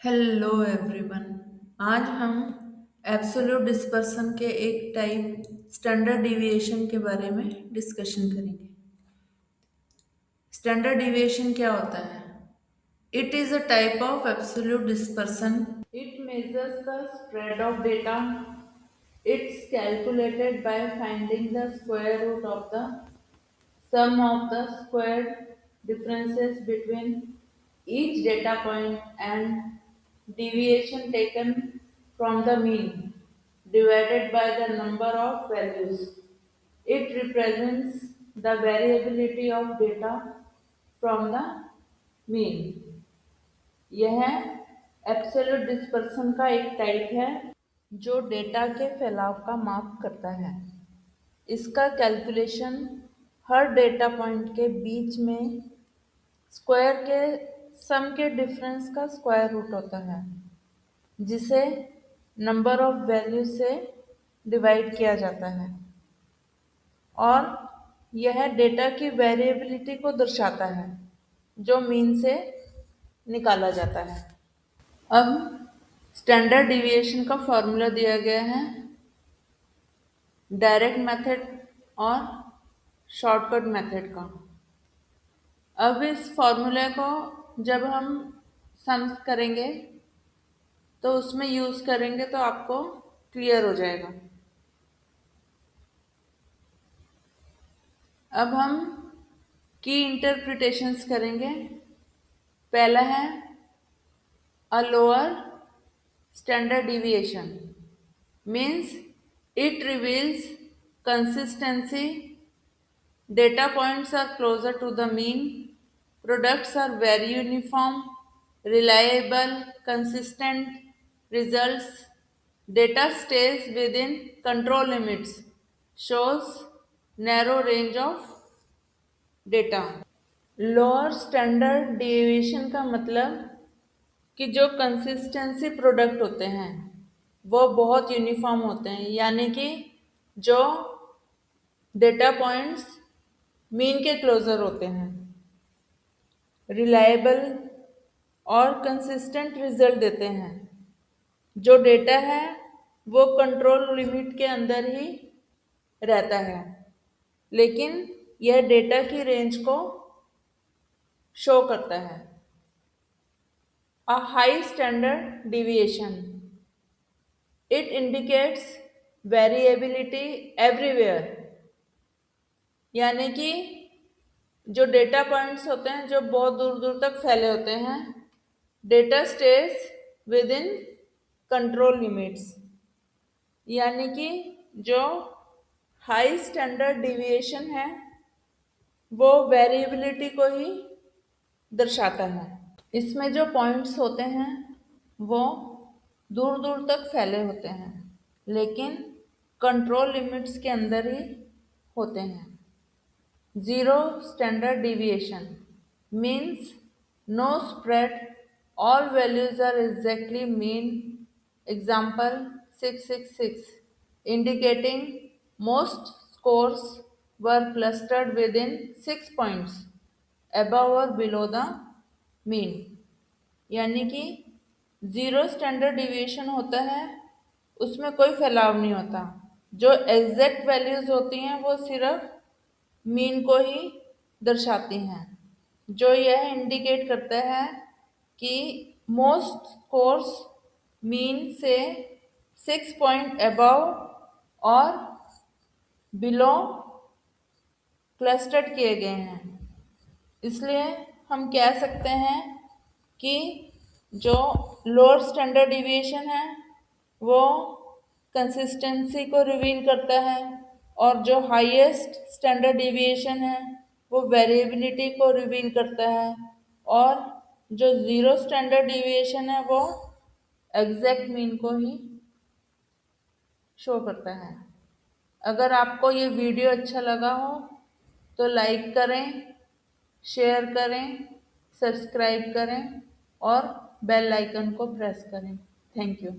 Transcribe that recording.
Hello everyone. आज हम absolute dispersion के एक टाइप स्टैंडर्ड डिविएशन के बारे में डिस्कशन करेंगे। स्टैंडर्ड डिविएशन क्या होता है? It is a type of absolute dispersion. It measures the spread of data. It's calculated by finding the square root of the sum of the squared differences between each data point and deviation taken from the mean divided by the number of values. It represents the variability of data from the mean. यह absolute dispersion का एक type है जो data के फैलाव का माप करता है। इसका कैलकुलेशन हर डेटा पॉइंट के बीच में स्क्वायर के सम के डिफरेंस का स्क्वायर रूट होता है, जिसे नंबर ऑफ वैल्यू से डिवाइड किया जाता है और यह डेटा की वेरिएबिलिटी को दर्शाता है जो मीन से निकाला जाता है। अब स्टैंडर्ड डिविएशन का फॉर्मूला दिया गया है, डायरेक्ट मेथड और शॉर्टकट मेथड का। अब इस फॉर्मूले को जब हम सम्स करेंगे तो उसमें यूज करेंगे तो आपको क्लियर हो जाएगा। अब हम की इंटरप्रिटेशंस करेंगे। पहला है a lower standard deviation means it reveals consistency. Data points are closer to the mean. Products are very uniform, reliable, consistent results. Data stays within control limits. Shows narrow range of data. Lower standard deviation का मतलब कि जो consistency product होते हैं वो बहुत uniform होते हैं, यानी कि जो डेटा पॉइंट्स मीन के क्लोजर होते हैं, रिलायबल और कंसिस्टेंट रिजल्ट देते हैं। जो डेटा है वो कंट्रोल लिमिट के अंदर ही रहता है, लेकिन यह डेटा की रेंज को शो करता है। A high standard deviation it indicates variability everywhere, यानी कि जो डेटा पॉइंट्स होते हैं जो बहुत दूर दूर तक फैले होते हैं, data stage with in control limits, यानी कि जो हाई स्टैंडर्ड डिविएशन है वो वेरिएबिलिटी को ही दर्शाता है। इसमें जो पॉइंट्स होते हैं वो दूर दूर तक फैले होते हैं, लेकिन कंट्रोल लिमिट्स के अंदर ही होते हैं। Zero standard deviation means no spread, all values are exactly mean. Example 666, indicating most scores were clustered within 6 points above or below the mean. यानी कि ज़ीरो स्टैंडर्ड डिविएशन होता है, उसमें कोई फैलाव नहीं होता। जो एग्जैक्ट वैल्यूज होती हैं वो सिर्फ मीन को ही दर्शाती हैं, जो यह इंडिकेट करता है कि मोस्ट स्कोर्स मीन से 6 पॉइंट अबव और बिलो क्लस्टर्ड किए गए हैं। इसलिए हम कह सकते हैं कि जो लोअर स्टैंडर्ड डिविएशन है वो कंसिस्टेंसी को रिवील करता है और जो हाईएस्ट स्टैंडर्ड डिविएशन है वो वेरिएबिलिटी को रिवील करता है और जो ज़ीरो स्टैंडर्ड डिविएशन है वो एग्जैक्ट मीन को ही शो करता है। अगर आपको ये वीडियो अच्छा लगा हो तो लाइक करें, शेयर करें, सब्सक्राइब करें और बेल आइकन को प्रेस करें। Thank you.